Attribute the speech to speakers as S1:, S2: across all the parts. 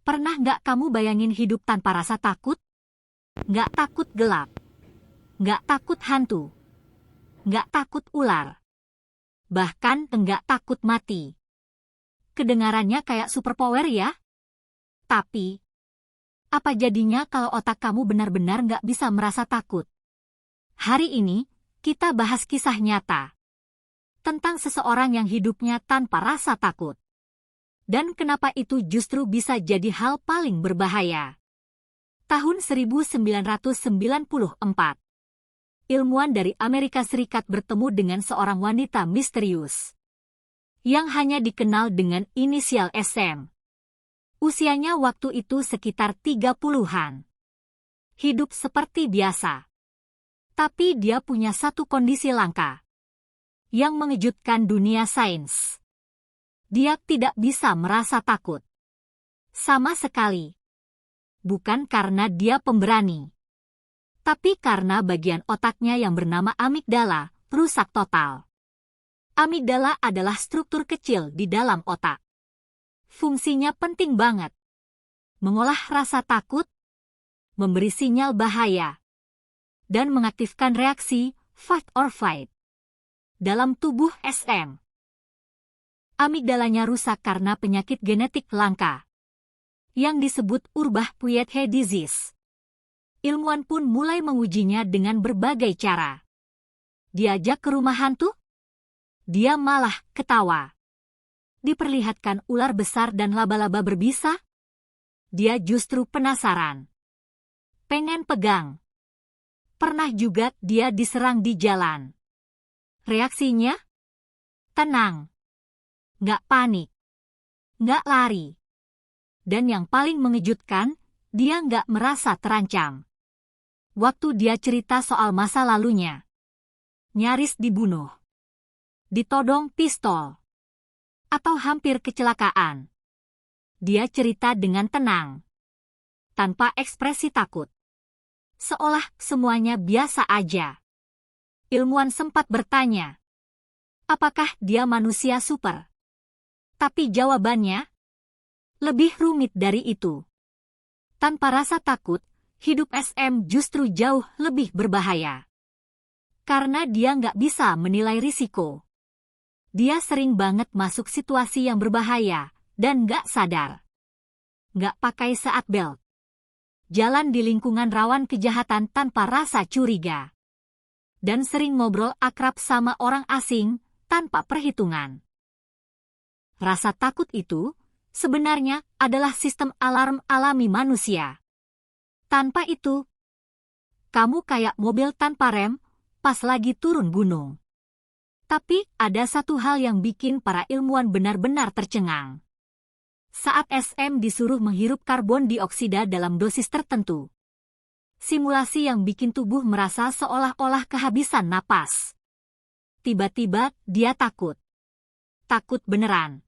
S1: Pernah nggak kamu bayangin hidup tanpa rasa takut? Nggak takut gelap, nggak takut hantu, nggak takut ular, bahkan nggak takut mati. Kedengarannya kayak superpower ya? Tapi, apa jadinya kalau otak kamu benar-benar nggak bisa merasa takut? Hari ini, kita bahas kisah nyata tentang seseorang yang hidupnya tanpa rasa takut. Dan kenapa itu justru bisa jadi hal paling berbahaya. Tahun 1994, ilmuwan dari Amerika Serikat bertemu dengan seorang wanita misterius yang hanya dikenal dengan inisial SM. Usianya waktu itu sekitar 30-an. Hidup seperti biasa. Tapi dia punya satu kondisi langka yang mengejutkan dunia sains. Dia tidak bisa merasa takut. Sama sekali. Bukan karena dia pemberani. Tapi karena bagian otaknya yang bernama amigdala rusak total. Amigdala adalah struktur kecil di dalam otak. Fungsinya penting banget. Mengolah rasa takut, memberi sinyal bahaya, dan mengaktifkan reaksi fight or flight dalam tubuh SM. Amigdalanya rusak karena penyakit genetik langka yang disebut Urbach-Puet disease. Ilmuwan pun mulai mengujinya dengan berbagai cara. Diajak ke rumah hantu? Dia malah ketawa. Diperlihatkan ular besar dan laba-laba berbisa? Dia justru penasaran. Pengen pegang. Pernah juga dia diserang di jalan. Reaksinya? Tenang. Nggak panik, nggak lari. Dan yang paling mengejutkan, dia nggak merasa terancam. Waktu dia cerita soal masa lalunya, nyaris dibunuh, ditodong pistol, atau hampir kecelakaan, dia cerita dengan tenang, tanpa ekspresi takut. Seolah semuanya biasa aja. Ilmuwan sempat bertanya, apakah dia manusia super? Tapi jawabannya lebih rumit dari itu. Tanpa rasa takut, hidup SM justru jauh lebih berbahaya. Karena dia nggak bisa menilai risiko. Dia sering banget masuk situasi yang berbahaya dan nggak sadar. Nggak pakai seat belt. Jalan di lingkungan rawan kejahatan tanpa rasa curiga. Dan sering ngobrol akrab sama orang asing tanpa perhitungan. Rasa takut itu sebenarnya adalah sistem alarm alami manusia. Tanpa itu, kamu kayak mobil tanpa rem pas lagi turun gunung. Tapi ada satu hal yang bikin para ilmuwan benar-benar tercengang. Saat SM disuruh menghirup karbon dioksida dalam dosis tertentu. Simulasi yang bikin tubuh merasa seolah-olah kehabisan napas. Tiba-tiba dia takut. Takut beneran.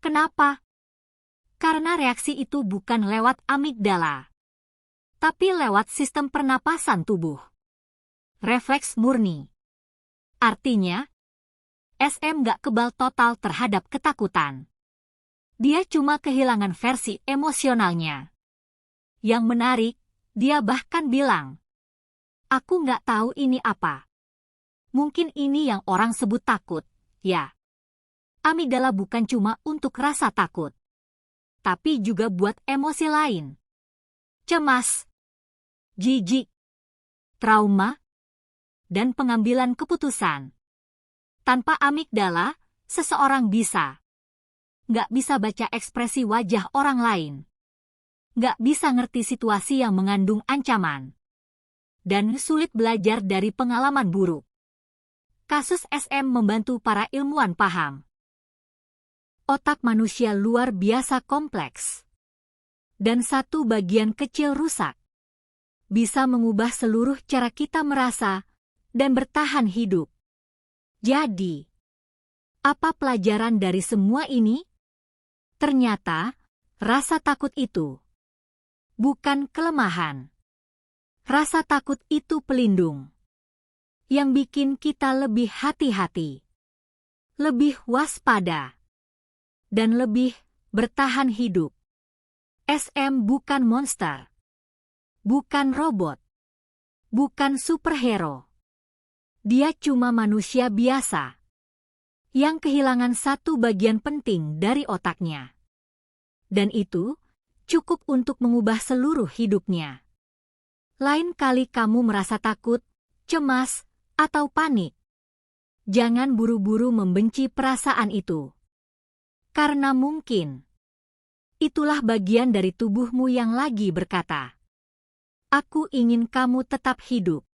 S1: Kenapa? Karena reaksi itu bukan lewat amigdala, tapi lewat sistem pernapasan tubuh. Refleks murni. Artinya, SM gak kebal total terhadap ketakutan. Dia cuma kehilangan versi emosionalnya. Yang menarik, dia bahkan bilang, aku gak tahu ini apa. Mungkin ini yang orang sebut takut, ya. Amigdala bukan cuma untuk rasa takut, tapi juga buat emosi lain. Cemas, jijik, trauma, dan pengambilan keputusan. Tanpa amigdala, seseorang nggak bisa baca ekspresi wajah orang lain. Nggak bisa ngerti situasi yang mengandung ancaman. Dan sulit belajar dari pengalaman buruk. Kasus SM membantu para ilmuwan paham. Otak manusia luar biasa kompleks. Dan satu bagian kecil rusak bisa mengubah seluruh cara kita merasa dan bertahan hidup. Jadi, apa pelajaran dari semua ini? Ternyata, rasa takut itu bukan kelemahan. Rasa takut itu pelindung yang bikin kita lebih hati-hati, lebih waspada, dan lebih bertahan hidup. SM bukan monster. Bukan robot. Bukan superhero. Dia cuma manusia biasa yang kehilangan satu bagian penting dari otaknya. Dan itu cukup untuk mengubah seluruh hidupnya. Lain kali kamu merasa takut, cemas, atau panik, jangan buru-buru membenci perasaan itu. Karena mungkin itulah bagian dari tubuhmu yang lagi berkata, "Aku ingin kamu tetap hidup."